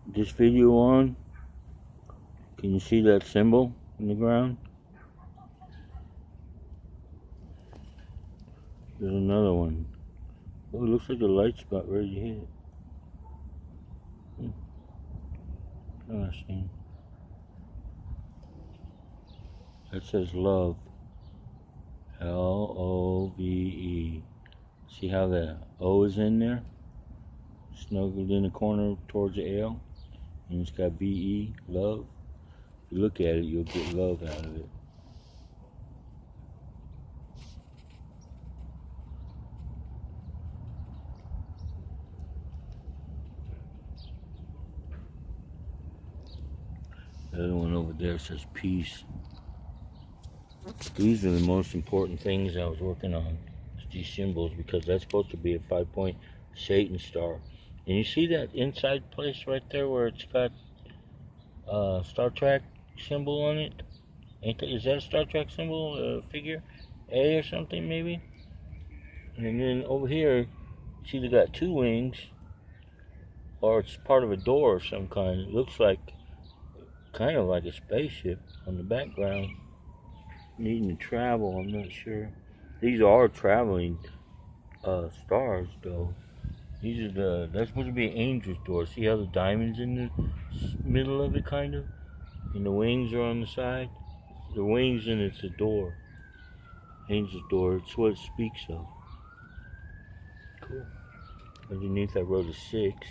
this video on, can you see that symbol in the ground? There's another one. Oh, it looks like the light's about ready to hit. Interesting. That says love. Love. See how the O is in there? Snuggled in the corner towards the L. And it's got BE, love. If you look at it, you'll get love out of it. The other one over there says peace. These are the most important things I was working on, these symbols, because that's supposed to be a 5-point Satan star. And you see that inside place right there where it's got Star Trek symbol on it? Is that a Star Trek symbol, figure A or something maybe? And then over here, it's either got 2 wings or it's part of a door of some kind. It looks like kind of like a spaceship on the background. Needing to travel, I'm not sure. These are traveling stars though. These are that's supposed to be an angel's door. See how the diamond's in the middle of it, kind of? And the wings are on the side? The wings, and it's a door. Angel's door, it's what it speaks of. Cool. Underneath I wrote a 6.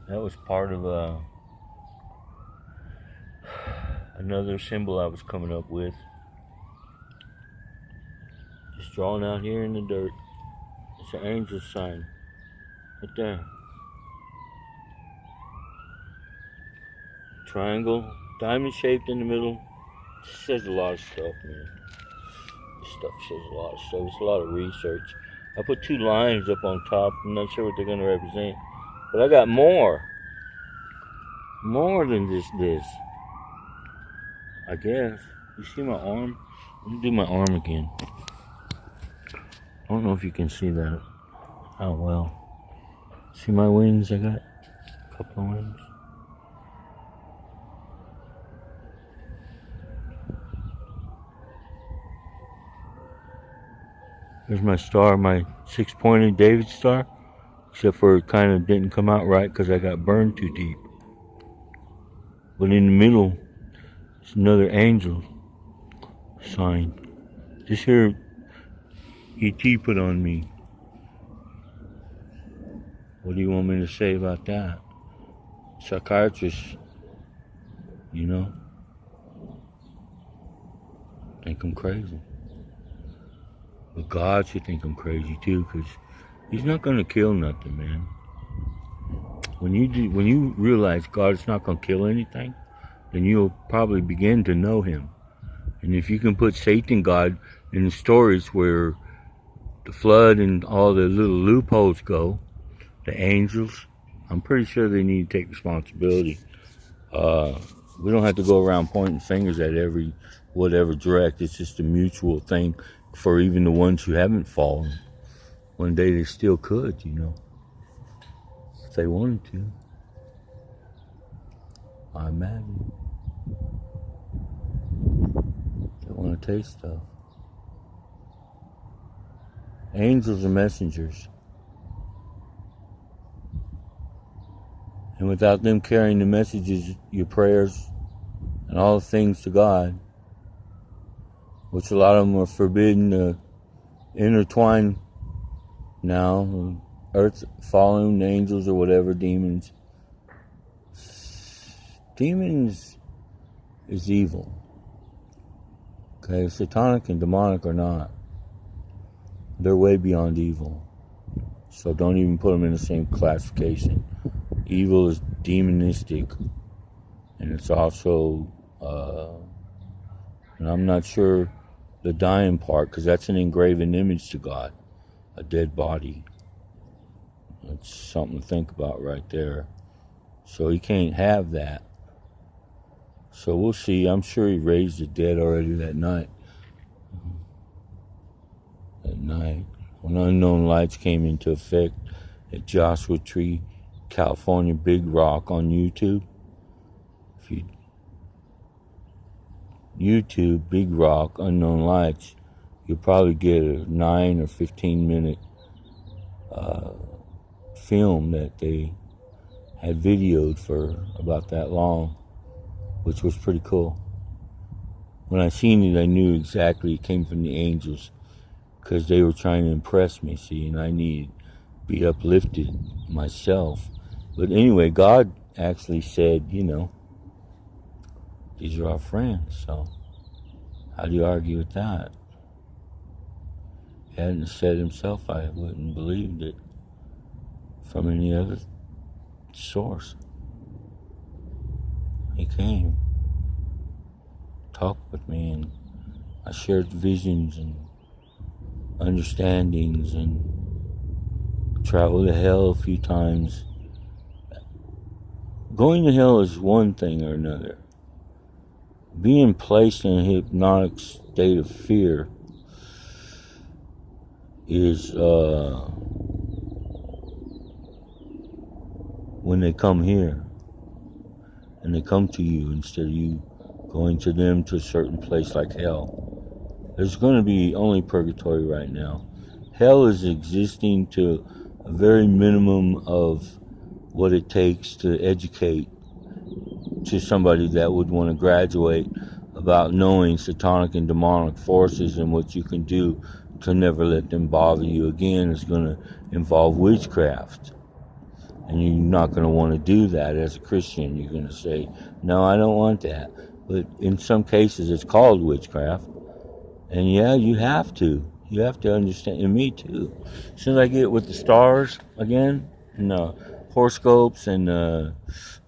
That was part of another symbol I was coming up with. Just drawn out here in the dirt. It's an angel sign. Right there. Triangle. Diamond shaped in the middle. It says a lot of stuff, man. This stuff says a lot of stuff. It's a lot of research. I put 2 lines up on top. I'm not sure what they're going to represent. But I got more. More than just this. I guess. You see my arm? Let me do my arm again. I don't know if you can see that. Oh well. See my wings? I got a couple of wings. There's my star, my 6-pointed David star. Except for it kind of didn't come out right because I got burned too deep. But in the middle, it's another angel sign. This here E.T. put on me. What do you want me to say about that? Psychiatrists, you know, think I'm crazy. But God should think I'm crazy too, because He's not going to kill nothing, man. When you realize God's not going to kill anything, then you'll probably begin to know Him. And if you can put Satan God in the stories where the flood and all the little loopholes go, the angels, I'm pretty sure they need to take responsibility. We don't have to go around pointing fingers at every whatever direct. It's just a mutual thing for even the ones who haven't fallen. One day they still could, you know, if they wanted to. I imagine. They want to taste stuff. Angels are messengers. And without them carrying the messages, your prayers, and all the things to God, which a lot of them are forbidden to intertwine now, earth, fallen angels or whatever, demons. Demons is evil. Okay, satanic and demonic are not. They're way beyond evil. So don't even put them in the same classification. Evil is demonistic. And it's also, and I'm not sure the dying part, because that's an engraven image to God. A dead body. That's something to think about right there. So He can't have that. So we'll see. I'm sure He raised the dead already that night. At night, when unknown lights came into effect at Joshua Tree California Big Rock on YouTube. If you YouTube Big Rock Unknown Lights, you'll probably get a 9 or 15-minute film that they had videoed for about that long, which was pretty cool. When I seen it, I knew exactly it came from the angels, because they were trying to impress me, see, and I needed to be uplifted myself. But anyway, God actually said, you know, these are our friends, so how do you argue with that? He hadn't said himself, I wouldn't believe it from any other source. He came, talked with me, and I shared visions and understandings and traveled to hell a few times. Going to hell is one thing or another. Being placed in a hypnotic state of fear is when they come here and they come to you instead of you going to them to a certain place like hell. There's going to be only purgatory right now. Hell is existing to a very minimum of what it takes to educate to somebody that would want to graduate about knowing satanic and demonic forces and what you can do to never let them bother you again is going to involve witchcraft. And you're not going to want to do that as a Christian. You're going to say, no, I don't want that. But in some cases, it's called witchcraft. And yeah, you have to. You have to understand, and me too. As soon as I get with the stars again, and horoscopes and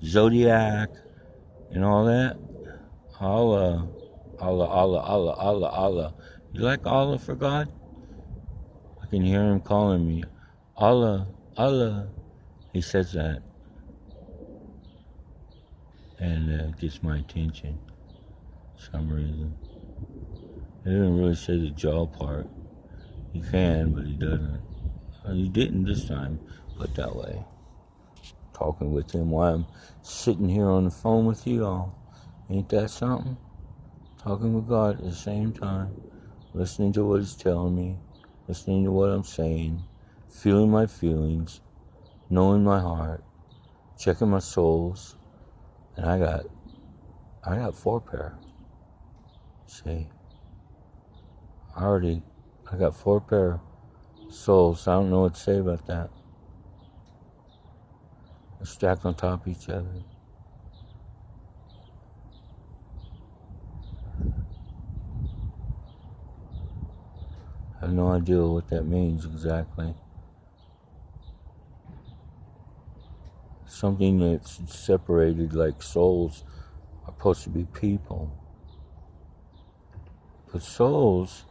zodiac and all that, Allah, Allah, Allah, Allah, Allah, Allah. You like Allah for God? I can hear him calling me. Allah, Allah. He says that. And it gets my attention for some reason. He didn't really say the jaw part. He can, but he doesn't. He didn't this time, but that way. Talking with him while I'm sitting here on the phone with you all. Ain't that something? Talking with God at the same time. Listening to what he's telling me. Listening to what I'm saying. Feeling my feelings. Knowing my heart. Checking my souls. And I got 4 pair. See? I got 4 pair souls. I don't know what to say about that. They're stacked on top of each other. I have no idea what that means exactly. Something that's separated, like souls are supposed to be people. But souls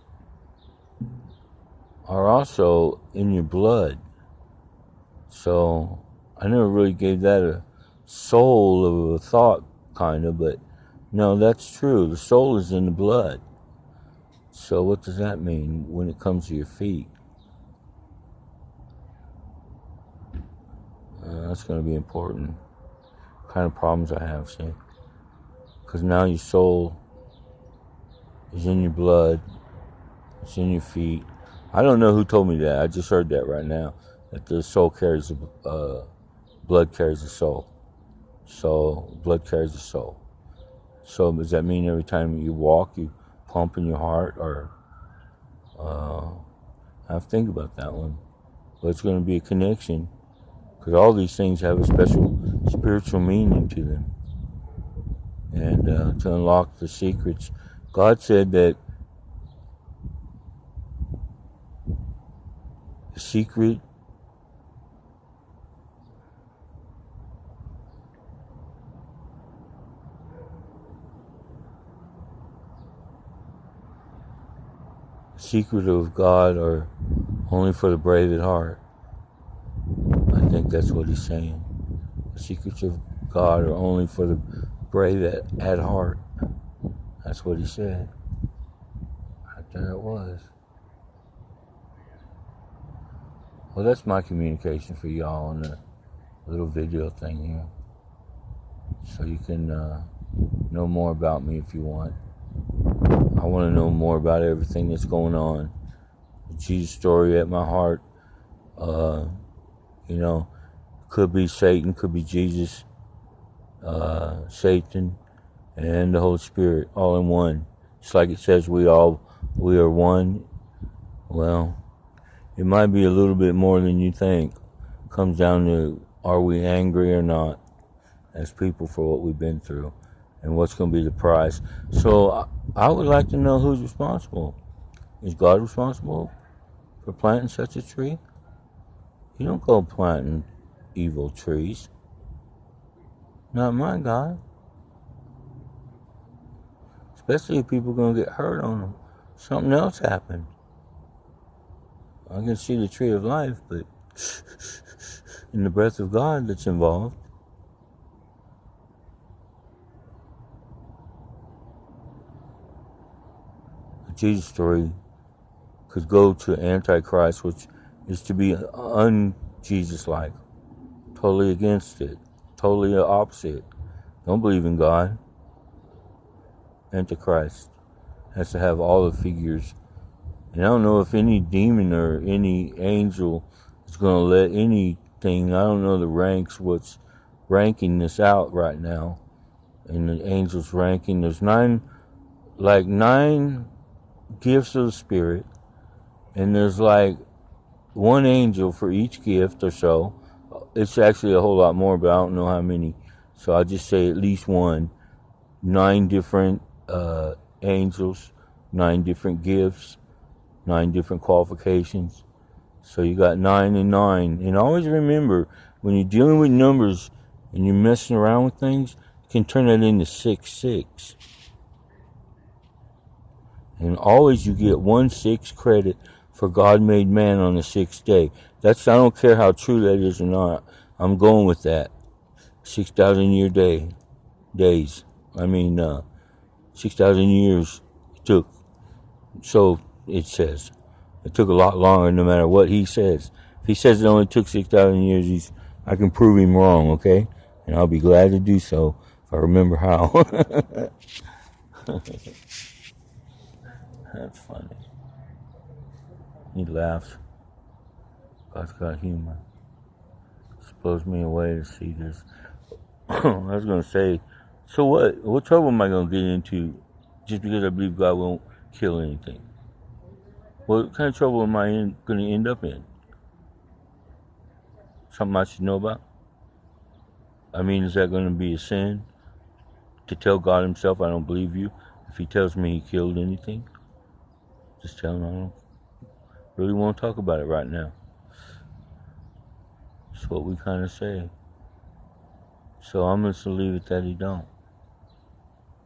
are also in your blood. So I never really gave that a soul of a thought, kind of, but no, that's true. The soul is in the blood. So what does that mean when it comes to your feet? That's going to be important. What kind of problems I have, see? Because now your soul is in your blood. It's in your feet. I don't know who told me that. I just heard that right now. That the soul carries blood carries the soul. So blood carries the soul. So does that mean every time you walk, you pump in your heart? Or I have to think about that one. But it's going to be a connection, because all these things have a special spiritual meaning to them. And to unlock the secrets, God said that the secret of God are only for the brave at heart. I think that's what he's saying. The secrets of God are only for the brave at heart. That's what he said. Right there it was. Well, that's my communication for y'all on the little video thing here, so you can know more about me if you want. I want to know more about everything that's going on. The Jesus story at my heart. You know, could be Satan, could be Jesus, Satan, and the Holy Spirit all in one. Just like it says we are one. Well, it might be a little bit more than you think. Comes down to, are we angry or not as people for what we've been through, and what's going to be the price. So I would like to know who's responsible. Is God responsible for planting such a tree? You don't go planting evil trees. Not my God. Especially if people are going to get hurt on them. Something else happened. I can see the tree of life, but in the breath of God that's involved. The Jesus story could go to Antichrist, which is to be un-Jesus-like. Totally against it. Totally the opposite. Don't believe in God. Antichrist has to have all the figures. And I don't know if any demon or any angel is going to let anything, I don't know the ranks, what's ranking this out right now. And the angels ranking, there's nine gifts of the Spirit. And there's like one angel for each gift or so. It's actually a whole lot more, but I don't know how many. So I'll just say at least one. 9 different angels, 9 different gifts, 9 different qualifications. So you got 9 and 9. And always remember, when you're dealing with numbers and you're messing around with things, you can turn that into 666. And always you get 1/6 credit for God made man on the 6th day. I don't care how true that is or not. I'm going with that. 6,000 year days. 6,000 years it took. So it says. It took a lot longer no matter what he says. If he says it only took 6,000 years, I can prove him wrong, okay? And I'll be glad to do so if I remember how. That's funny. He laughs. God's got humor. Blows me away to see this. I was going to say, so what? What trouble am I going to get into just because I believe God won't kill anything? What kind of trouble am I going to end up in? Something I should know about? Is that going to be a sin? To tell God himself I don't believe you if he tells me he killed anything? Just tell him I don't really want to talk about it right now. That's what we kind of say. So I'm going to leave it that he don't.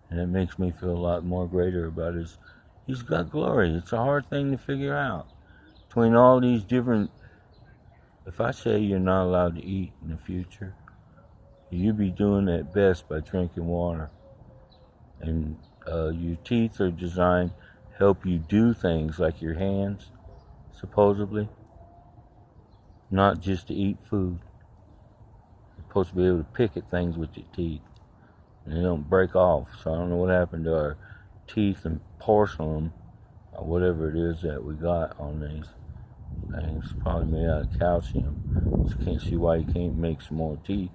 And it makes me feel a lot more greater about he's got glory. It's a hard thing to figure out. Between all these different, if I say you're not allowed to eat in the future, you be doing that best by drinking water. And your teeth are designed to help you do things like your hands, supposedly. Not just to eat food. You're supposed to be able to pick at things with your teeth. And they don't break off. So I don't know what happened to our teeth and porcelain, or whatever it is that we got on these things. Probably made out of calcium. Just can't see why you can't make some more teeth.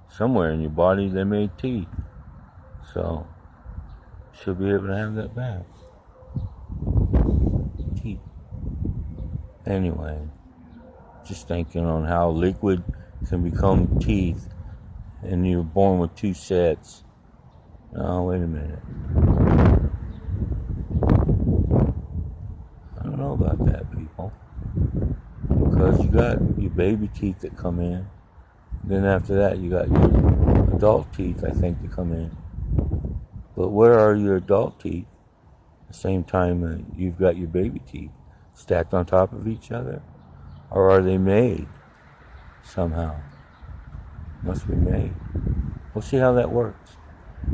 Somewhere in your body they made teeth. So should be able to have that back. Teeth. Anyway, just thinking on how liquid can become teeth, and you're born with 2 sets. Oh, wait a minute. I don't know about that, people. Because you got your baby teeth that come in. Then after that, you got your adult teeth, I think, that come in. But where are your adult teeth? At the same time you've got your baby teeth stacked on top of each other? Or are they made somehow? Must be made. We'll see how that works.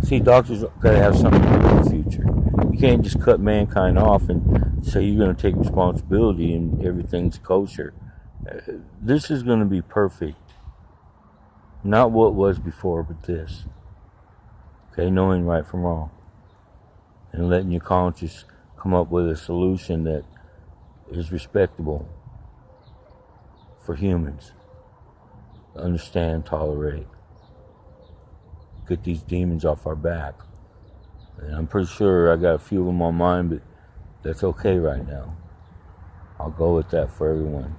See, doctors got to have something to do in the future. You can't just cut mankind off and say you're going to take responsibility and everything's kosher. This is going to be perfect. Not what was before, but this. Okay, knowing right from wrong. And letting your conscience come up with a solution that is respectable for humans. Understand, tolerate. Get these demons off our back. And I'm pretty sure I got a few of them on mine, but that's okay right now. I'll go with that for everyone.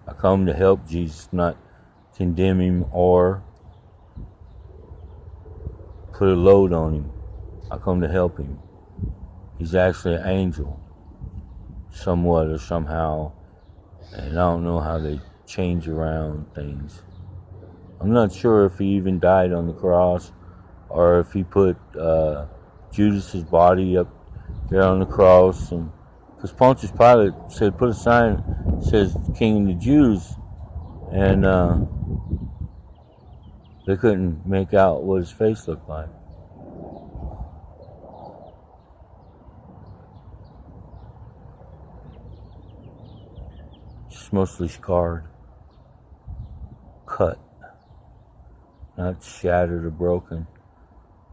I come to help Jesus, not condemn him or put a load on him. I come to help him. He's actually an angel, somewhat or somehow, and I don't know how they change around things. I'm not sure if he even died on the cross or if he put Judas's body up there on the cross, and because Pontius Pilate said, put a sign that says King of the Jews, and they couldn't make out what his face looked like. Just mostly scarred, cut, not shattered or broken.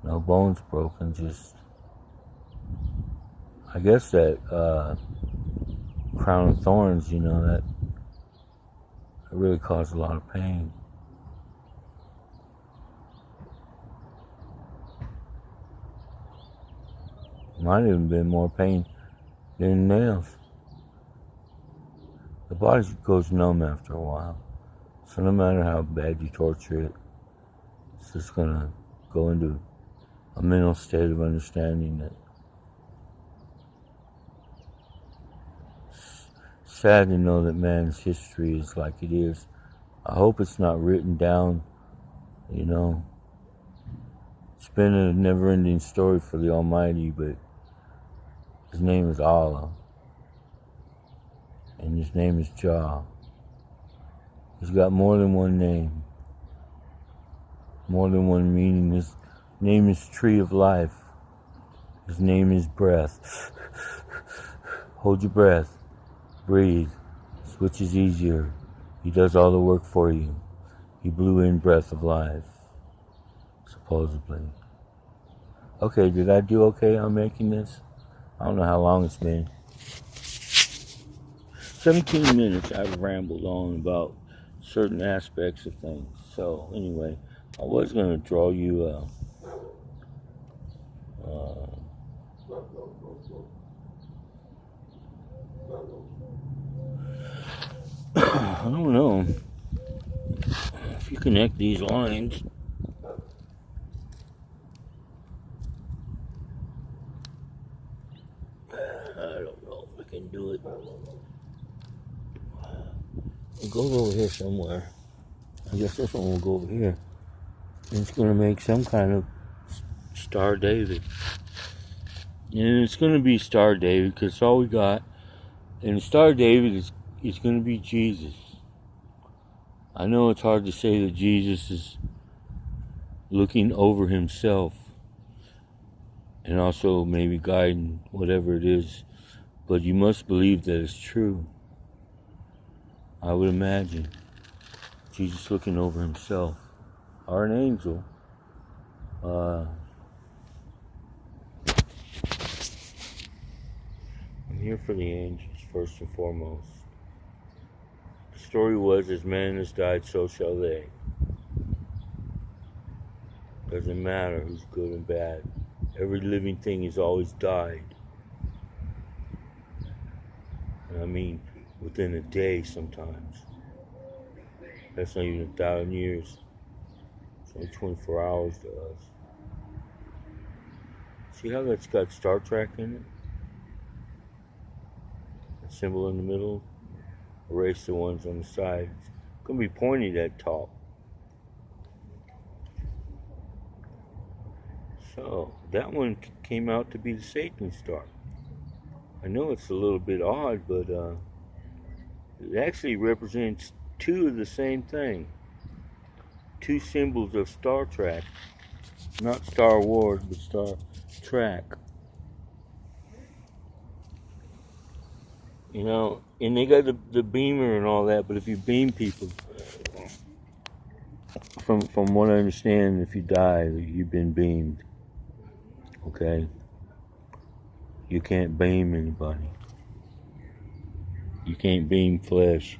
No bones broken, just, I guess that crown of thorns, that really caused a lot of pain. Might have even been more pain than nails. The body goes numb after a while. So no matter how bad you torture it, it's just going to go into a mental state of understanding that it's sad to know that man's history is like it is. I hope it's not written down, It's been a never-ending story for the Almighty, but his name is Allah, and his name is Jah. He's got more than one name, more than one meaning. His name is Tree of Life. His name is Breath. Hold your breath. Breathe. Which is easier. He does all the work for you. He blew in breath of life, supposedly. Okay, did I do okay on making this? I don't know how long it's been. 17 minutes I've rambled on about certain aspects of things. So anyway, I was going to draw you I don't know if you connect these lines. I don't know if I can do it. It goes over here somewhere. I guess this one will go over here. And it's going to make some kind of Star David. And it's going to be Star David because it's all we got. And Star David is going to be Jesus. I know it's hard to say that Jesus is looking over himself and also maybe guiding whatever it is, but you must believe that it's true. I would imagine Jesus looking over himself, or an angel. I'm here for the angels first and foremost. The story was, as man has died, so shall they. Doesn't matter who's good and bad. Every living thing has always died. And I mean, within a day sometimes. That's not even 1,000 years. It's only 24 hours to us. See how that's got Star Trek in it? That symbol in the middle. Erase the ones on the side. It's going to be pointed at top. So, that one came out to be the Satan star. I know it's a little bit odd, but it actually represents two of the same thing. Two symbols of Star Trek. Not Star Wars, but Star Trek. You know, and they got the beamer and all that, but if you beam people, from what I understand, if you die, you've been beamed. Okay? You can't beam anybody. You can't beam flesh.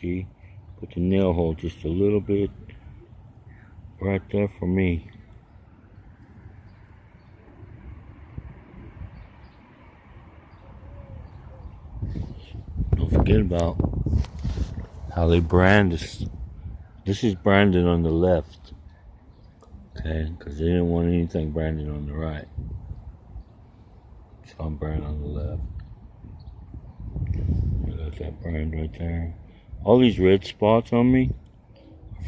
See? Put the nail hole just a little bit right there for me. Don't forget about how they brand us. This is branded on the left. Okay? Because they didn't want anything branded on the right. So I'm branded on the left. I got that brand right there. All these red spots on me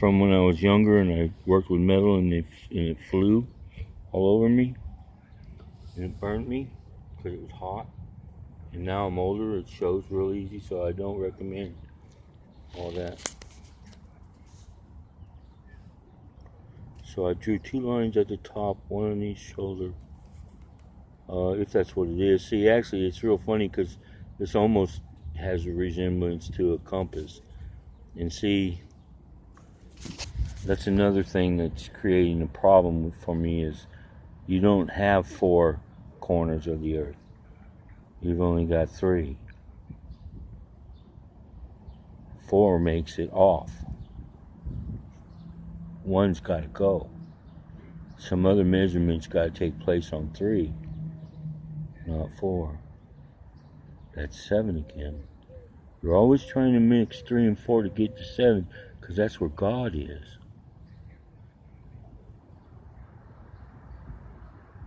from when I was younger and I worked with metal and it flew all over me and it burned me because it was hot. And now I'm older, it shows real easy, so I don't recommend all that. So I drew 2 lines at the top, one on each shoulder, if that's what it is. See, actually, it's real funny because this almost has a resemblance to a compass. And see, that's another thing that's creating a problem for me is you don't have 4 corners of the earth. You've only got 3. 4 makes it off. One's got to go. Some other measurements got to take place on 3, not 4. That's 7 again. You're always trying to mix 3 and 4 to get to 7 because that's where God is.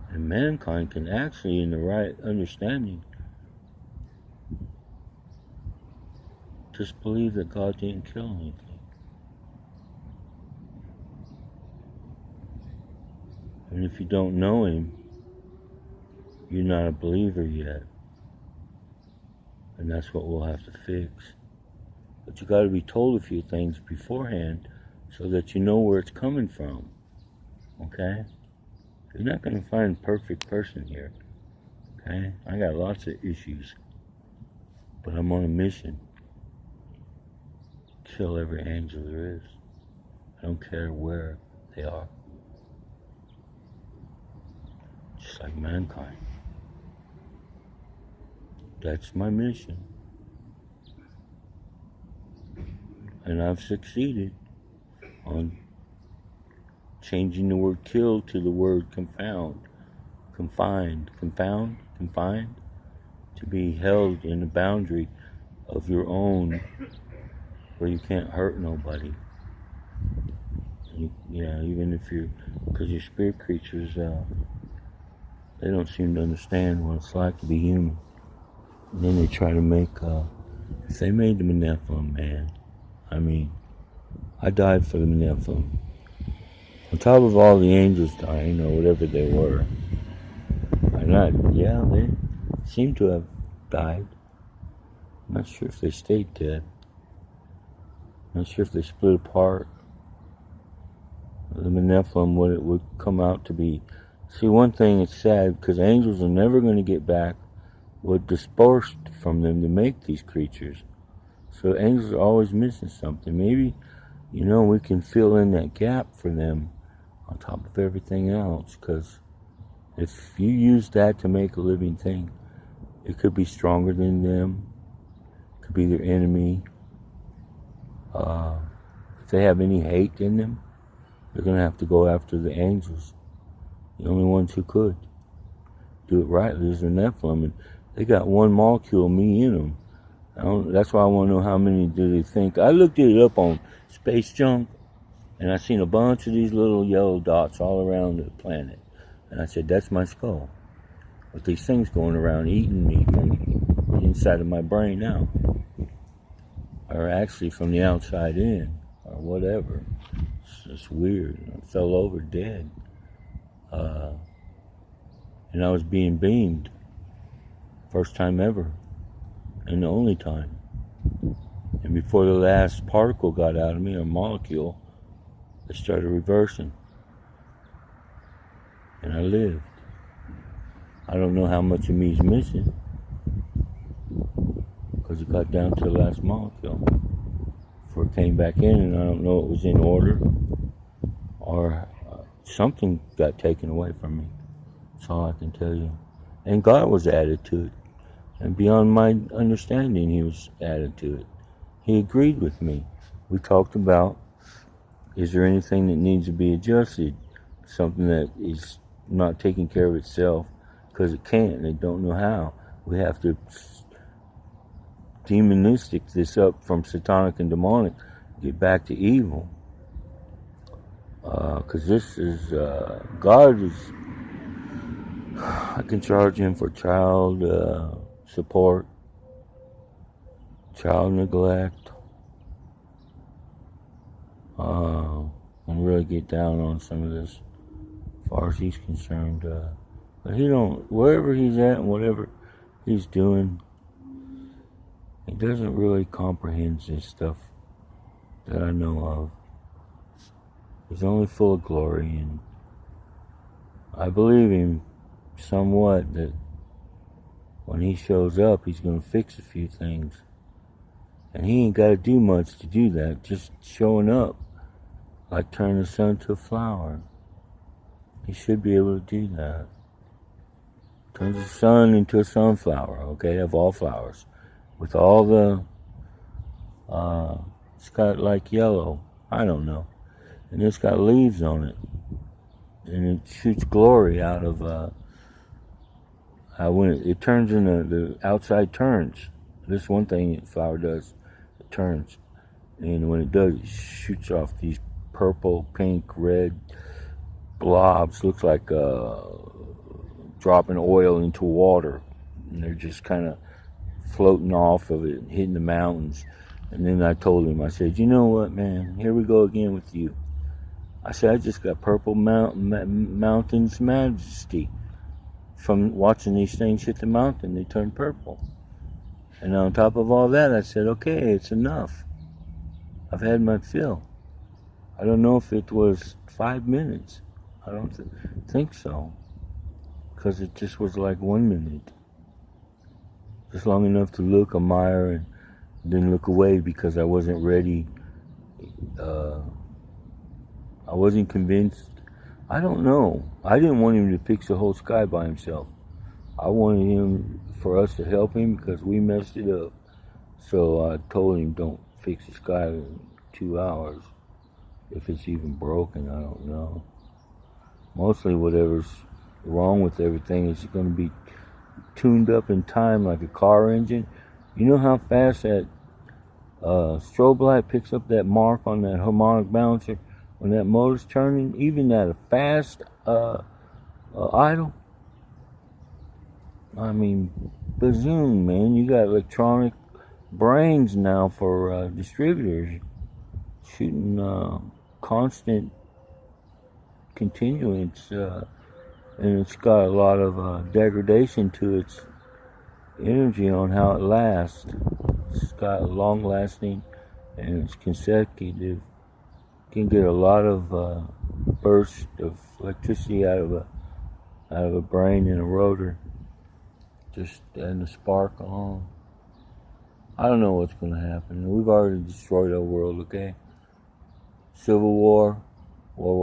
And mankind can actually, in the right understanding, just believe that God didn't kill anything. And if you don't know Him, you're not a believer yet. And that's what we'll have to fix. But you got to be told a few things beforehand so that you know where it's coming from. Okay? You're not going to find a perfect person here. Okay? I got lots of issues. But I'm on a mission. Kill every angel there is. I don't care where they are. Just like mankind. That's my mission. And I've succeeded on changing the word kill to the word confound. Confined. To be held in the boundary of your own where you can't hurt nobody. Even if because your spirit creatures, they don't seem to understand what it's like to be human. And then they try to make, if they made the Nephilim, man, I mean, I died for the Nephilim. On top of all the angels dying, or whatever they were. They seem to have died. I'm not sure if they stayed dead. I'm not sure if they split apart. The Nephilim, what it would come out to be. See, one thing is sad, because angels are never going to get back what dispersed from them to make these creatures. So angels are always missing something. Maybe, we can fill in that gap for them on top of everything else, because if you use that to make a living thing, it could be stronger than them, it could be their enemy. If they have any hate in them, they're going to have to go after the angels. The only ones who could do it rightly is the Nephilim, and they got one molecule of me in them. That's why I want to know how many do they think. I looked it up on Space Junk, and I seen a bunch of these little yellow dots all around the planet. And I said, that's my skull. With these things going around eating me from the inside of my brain now. Or actually from the outside in, or whatever. It's just weird. I fell over dead. And I was being beamed. First time ever. And the only time. And before the last particle got out of me, or molecule, they started reversing. And I lived. I don't know how much of me is missing because it got down to the last molecule before it came back in, and I don't know it was in order or something got taken away from me. That's all I can tell you. And God was added to it, and beyond my understanding, He was added to it. He agreed with me. We talked about, is there anything that needs to be adjusted? Something that is not taking care of itself because it can't, and they don't know how. We have to demonistic this up from satanic and demonic, get back to evil. Because this is, God is, I can charge Him for child support, child neglect, and really get down on some of this as far as He's concerned. But He don't, wherever He's at and whatever He's doing, He doesn't really comprehend this stuff that I know of. He's only full of glory, and I believe Him somewhat that when He shows up, He's going to fix a few things. And He ain't got to do much to do that, just showing up, like turning the sun to a flower. He should be able to do that. Turns the sun into a sunflower, okay, of all flowers. With all the, it's got like yellow, I don't know. And it's got leaves on it. And it shoots glory out of, when it turns in the outside turns. This one thing the flower does, it turns. And when it does, it shoots off these purple, pink, red blobs. Looks like dropping oil into water. And they're just kind of floating off of it and hitting the mountains. And then I told him, I said, you know what, man, here we go again with you. I said, I just got purple mountains majesty from watching these things hit the mountain. They turn purple. And on top of all that, I said, okay, it's enough. I've had my fill. I don't know if it was 5 minutes. I don't think so. Because it just was like 1 minute. Just long enough to look, admire, and then look away because I wasn't ready. I wasn't convinced. I don't know. I didn't want Him to fix the whole sky by Himself. I wanted Him for us to help Him because we messed it up. So I told Him, don't fix the sky in 2 hours. If it's even broken, I don't know. Mostly whatever's wrong with everything is going to be tuned up in time like a car engine. You know how fast that strobe light picks up that mark on that harmonic balancer when that motor's turning, even at a fast idle? I mean, bazoom, man. You got electronic brains now for distributors shooting constant continuance, and it's got a lot of degradation to its energy on how it lasts. It's got long lasting and it's consecutive. Can get a lot of burst of electricity out of a brain in a rotor, just and a spark alone. I don't know what's going to happen. We've already destroyed our world. Okay, Civil War, World War